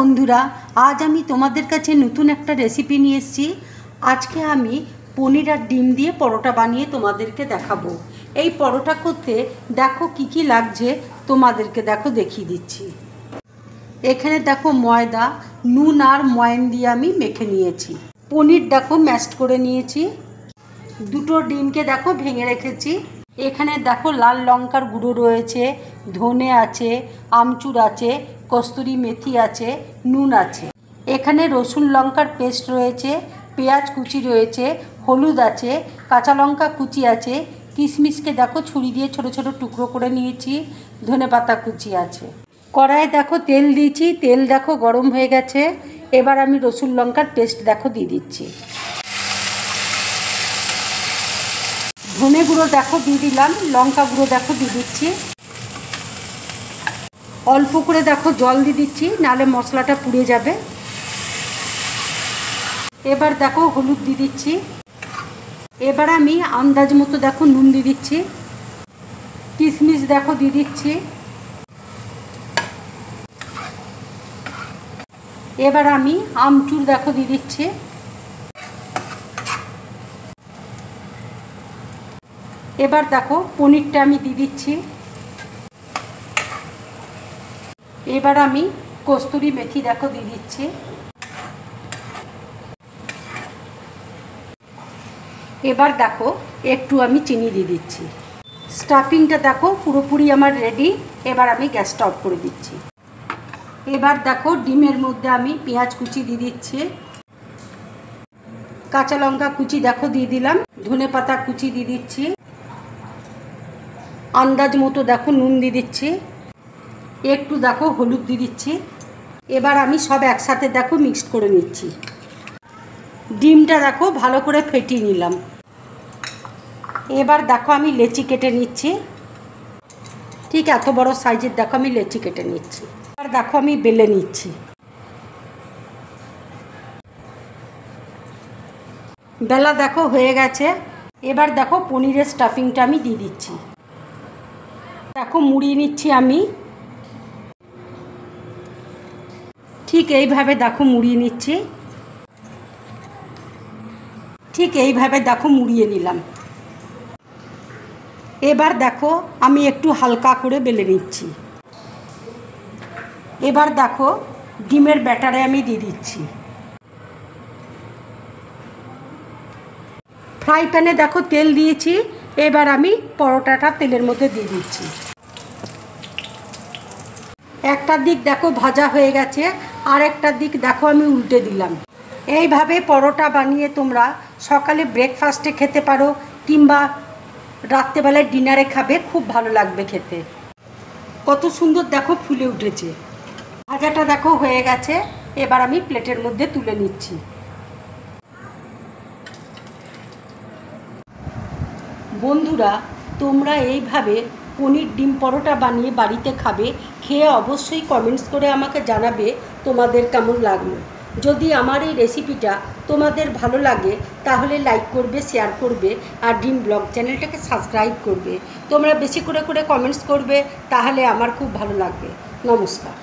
বন্ধুরা, আজ আমি তোমাদের কাছে নতুন একটা রেসিপি নিয়ে এসেছি। আজকে আমি পনির আর ডিম দিয়ে পরোটা বানিয়ে তোমাদেরকে দেখাবো। এই পরোটা করতে দেখো কি কি লাগছে, তোমাদেরকে দেখিয়ে দিচ্ছি। এখানে দেখো ময়দা, নুন আর ময়ান দিয়ে আমি মেখে নিয়েছি। পনির দেখো ম্যাশড করে নিয়েছি। দুটো ডিমকে দেখো ভেঙে রেখেছি। এখানে দেখো লাল লঙ্কার গুঁড়ো রয়েছে, ধনে আছে, আমচুর আছে, কস্তুরি মেথি আছে, নুন আছে। এখানে রসুন লঙ্কার পেস্ট রয়েছে, পেঁয়াজ কুচি রয়েছে, হলুদ আছে, কাঁচা লঙ্কা কুচি আছে, কিশমিশকে দেখো ছুরি দিয়ে ছোট ছোট টুকরো করে নিয়েছি, ধনেপাতা কুচি আছে। কড়াইয়ে দেখো তেল দিয়েছি, তেল দেখো গরম হয়ে গেছে। এবার আমি রসুন লঙ্কার পেস্ট দেখো দিয়ে দিচ্ছি। ধনে গুঁড়ো দেখো দিয়ে দিলাম, লঙ্কা গুঁড়ো দেখো দিয়ে দিচ্ছি। অল্প করে দেখো জল দিয়ে দিচ্ছি, নাহলে মশলাটা পুড়ে যাবে। এবার দেখো হলুদ দিয়ে দিচ্ছি। এবার আমি আন্দাজ মতো দেখো নুন দিয়ে দিচ্ছি। কিশমিশ দেখো দিয়ে দিচ্ছি। এবার আমি আমচুর দেখো দিয়ে দিচ্ছি। এবার দেখো পনিরটা আমি দিয়ে দিচ্ছি। এবার আমি কস্তুরি মেথি দেখো দিয়ে দিচ্ছি। এবার দেখো একটু আমি চিনি দিয়ে দিচ্ছি। স্টাফিংটা দেখো পুরোপুরি আমার রেডি। এবার আমি গ্যাসটা অফ করে দিচ্ছি। এবার দেখো ডিমের মধ্যে আমি পেঁয়াজ কুচি দিয়ে দিচ্ছি, কাঁচা লঙ্কা কুচি দেখো দিয়ে দিলাম, ধনেপাতা কুচি দিয়ে দিচ্ছি, আন্দাজ মতো দেখো নুন দিয়ে দিচ্ছি, একটু দেখো হলুদ দিয়ে দিচ্ছি। এবার আমি সব একসাথে দেখো মিক্সড করে নিচ্ছি। ডিমটা দেখো ভালো করে ফেটিয়ে নিলাম। এবার দেখো আমি লেচি কেটে নিচ্ছি। ঠিক এত বড় সাইজের দেখো আমি লেচি কেটে নিচ্ছি। এবার দেখো আমি বেলে নিচ্ছি। বেলা দেখো হয়ে গেছে। এবার দেখো পনিরের স্টাফিংটা আমি দিয়ে দিচ্ছি। দেখো মুড়িয়ে নিচ্ছি আমি। ঠিক এইভাবে দেখো মুড়িয়ে নিচ্ছি। ঠিক এইভাবে দেখো মুড়িয়ে নিলাম। এবার দেখো আমি একটু হালকা করে বেলে নিচ্ছি। এবার দেখো ডিমের ব্যাটারে আমি দিয়ে দিচ্ছি। ফ্রাই প্যানে দেখো তেল দিয়েছি। এবার আমি পরোটাটা তেলের মধ্যে দিয়ে দিচ্ছি। একটা দিক দেখো ভাজা হয়ে গেছে, আর একটা দিক দেখো আমি উল্টে দিলাম। এইভাবে পরোটা বানিয়ে তোমরা সকালে ব্রেকফাস্টে খেতে পারো, কিংবা রাত্রেবেলায় ডিনারে খাবে, খুব ভালো লাগবে খেতে। কত সুন্দর দেখো ফুলে উঠেছে। ভাজাটা দেখো হয়ে গেছে। এবার আমি প্লেটের মধ্যে তুলে নিচ্ছি। বন্ধুরা, তোমরা এইভাবে পনির ডিম পরোটা বানিয়ে বাড়িতে খাবে। খেয়ে অবশ্যই কমেন্টস করে আমাকে জানাবে তোমাদের কেমন লাগলো। যদি আমার এই রেসিপিটা তোমাদের ভালো লাগে তাহলে লাইক করবে, শেয়ার করবে, আর ড্রিম ব্লগ চ্যানেলটাকে সাবস্ক্রাইব করবে। তোমরা বেশি করে কমেন্টস করবে, তাহলে আমার খুব ভালো লাগবে। নমস্কার।